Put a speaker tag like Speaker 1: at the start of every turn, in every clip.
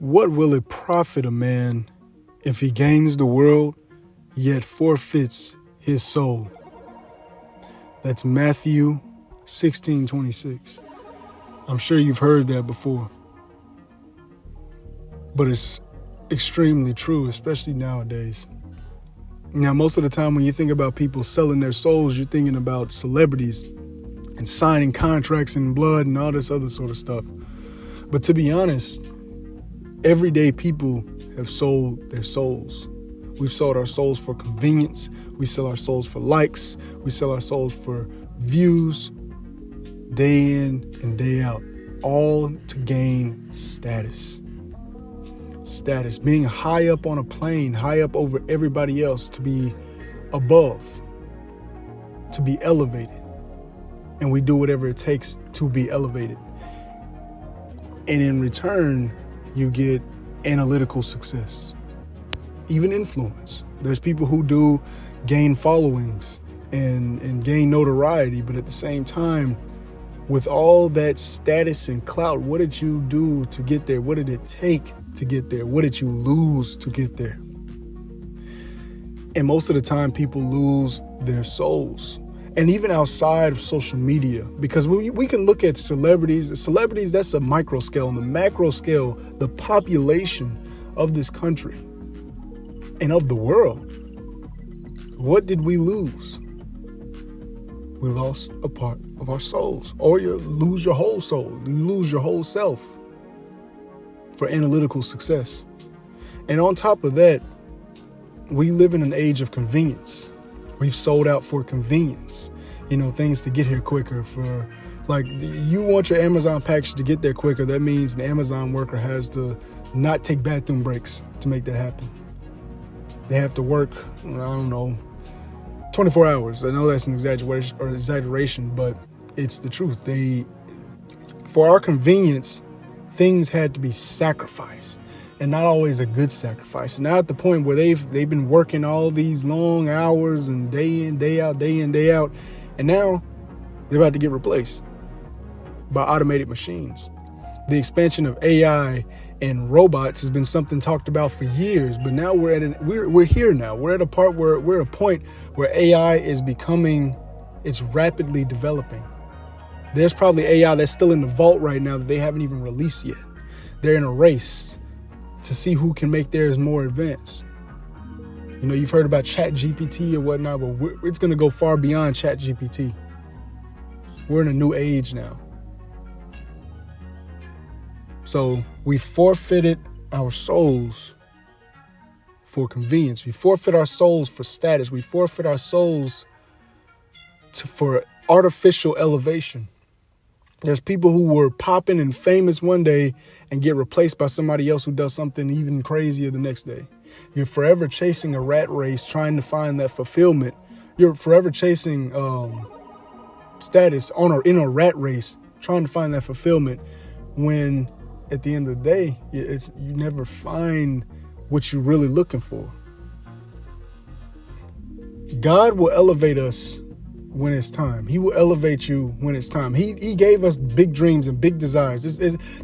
Speaker 1: What will it profit a man if he gains the world, yet forfeits his soul? That's Matthew 16:26. I'm sure you've heard that before, but it's extremely true, especially nowadays. Now, most of the time when you think about people selling their souls, you're thinking about celebrities and signing contracts in blood and all this other sort of stuff. But to be honest, everyday people have sold their souls. We've sold our souls for convenience. We sell our souls for likes. We sell our souls for views, day in and day out, all to gain status. Status, being high up on a plane, high up over everybody else, to be above, to be elevated. And we do whatever it takes to be elevated. And in return, you get analytical success, even influence. There's people who do gain followings and gain notoriety, but at the same time, with all that status and clout, what did you do to get there? What did it take to get there? What did you lose to get there? And most of the time, people lose their souls. And even outside of social media, because we can look at celebrities, that's a micro scale. On the macro scale, the population of this country and of the world, what did we lose? We lost a part of our souls. Or you lose your whole soul. You lose your whole self for analytical success. And on top of that, we live in an age of convenience. We've sold out for convenience, things to get here quicker. For like, you want your Amazon package to get there quicker. That means an Amazon worker has to not take bathroom breaks to make that happen. They have to work, 24 hours. I know that's an exaggeration, but it's the truth. For our convenience, things had to be sacrificed. And not always a good sacrifice. Now at the point where they've been working all these long hours and day in, day out, and now they're about to get replaced by automated machines. The expansion of AI and robots has been something talked about for years, but now we're here now. We're at a point where AI is it's rapidly developing. There's probably AI that's still in the vault right now that they haven't even released yet. They're in a race to see who can make theirs more advanced. You've heard about ChatGPT or whatnot, but it's going to go far beyond ChatGPT. We're in a new age now. So we forfeited our souls for convenience. We forfeit our souls for status. We forfeit our souls for artificial elevation. There's people who were popping and famous one day and get replaced by somebody else who does something even crazier the next day. You're forever chasing a rat race, trying to find that fulfillment. You're forever chasing status in a rat race, trying to find that fulfillment, when at the end of the day, you never find what you're really looking for. God will elevate us when it's time. He will elevate you when it's time. He gave us big dreams and big desires.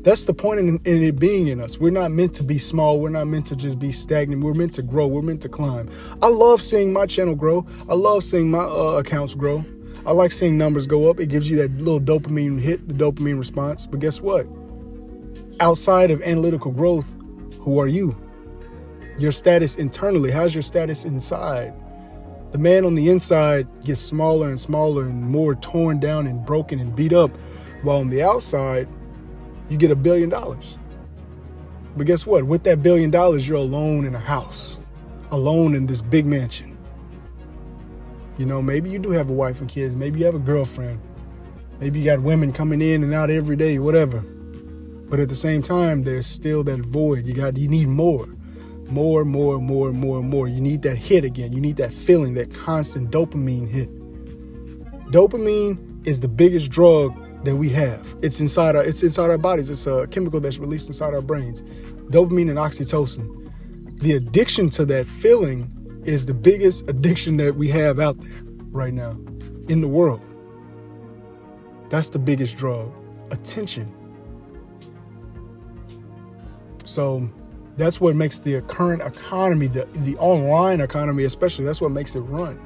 Speaker 1: That's the point in it being in us. We're not meant to be small. We're not meant to just be stagnant. We're meant to grow. We're meant to climb. I love seeing my channel grow. I love seeing my accounts grow. I like seeing numbers go up. It gives you that little dopamine hit, the dopamine response. But guess what? Outside of analytical growth, who are you? Your status internally. How's your status inside? The man on the inside gets smaller and smaller and more torn down and broken and beat up, while on the outside, you get $1 billion. But guess what? With that $1 billion, you're alone in a house, alone in this big mansion. Maybe you do have a wife and kids. Maybe you have a girlfriend. Maybe you got women coming in and out every day, whatever. But at the same time, there's still that void. You need more. More. You need that hit again. You need that feeling, that constant dopamine hit. Dopamine is the biggest drug that we have. It's inside our bodies. It's a chemical that's released inside our brains. Dopamine and oxytocin. The addiction to that feeling is the biggest addiction that we have out there right now in the world. That's the biggest drug. Attention. So that's what makes the current economy, the online economy especially, that's what makes it run.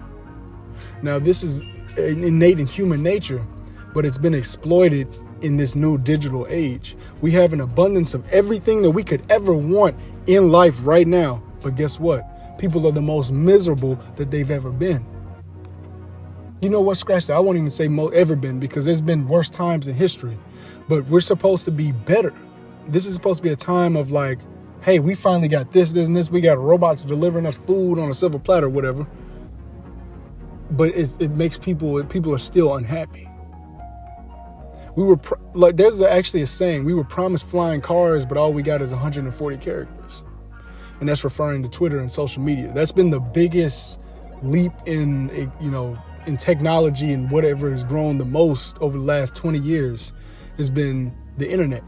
Speaker 1: Now, this is innate in human nature, but it's been exploited in this new digital age. We have an abundance of everything that we could ever want in life right now. But guess what? People are the most miserable that they've ever been. You know what? Scratch that. I won't even say ever been, because there's been worse times in history. But we're supposed to be better. This is supposed to be a time of like, hey, we finally got this, and this. We got robots delivering us food on a silver platter, whatever. But it makes people are still unhappy. We were there's actually a saying, we were promised flying cars, but all we got is 140 characters. And that's referring to Twitter and social media. That's been the biggest leap in technology, and whatever has grown the most over the last 20 years has been the internet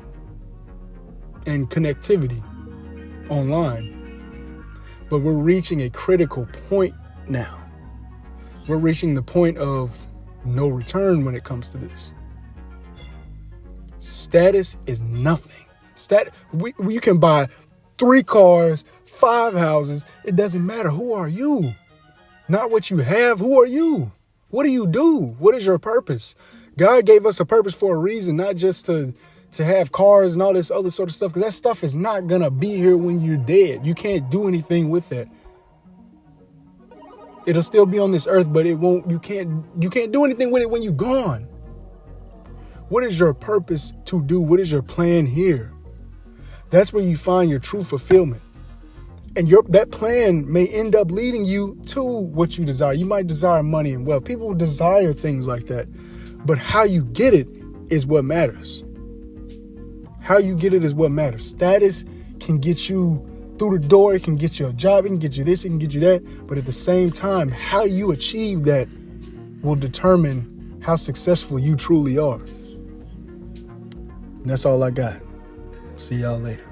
Speaker 1: and connectivity online. But we're reaching a critical point now. We're reaching the point of no return when it comes to this. Status is nothing. You can buy 3 cars, 5 houses. It doesn't matter. Who are you? Not what you have. Who are you? What do you do? What is your purpose? God gave us a purpose for a reason, not just to have cars and all this other sort of stuff, because that stuff is not going to be here when you're dead. You can't do anything with it. It'll still be on this earth, but you can't do anything with it when you're gone. What is your purpose to do? What is your plan here? That's where you find your true fulfillment. And that plan may end up leading you to what you desire. You might desire money and wealth. People desire things like that. But how you get it is what matters. How you get it is what matters. Status can get you through the door. It can get you a job. It can get you this. It can get you that. But at the same time, how you achieve that will determine how successful you truly are. And that's all I got. See y'all later.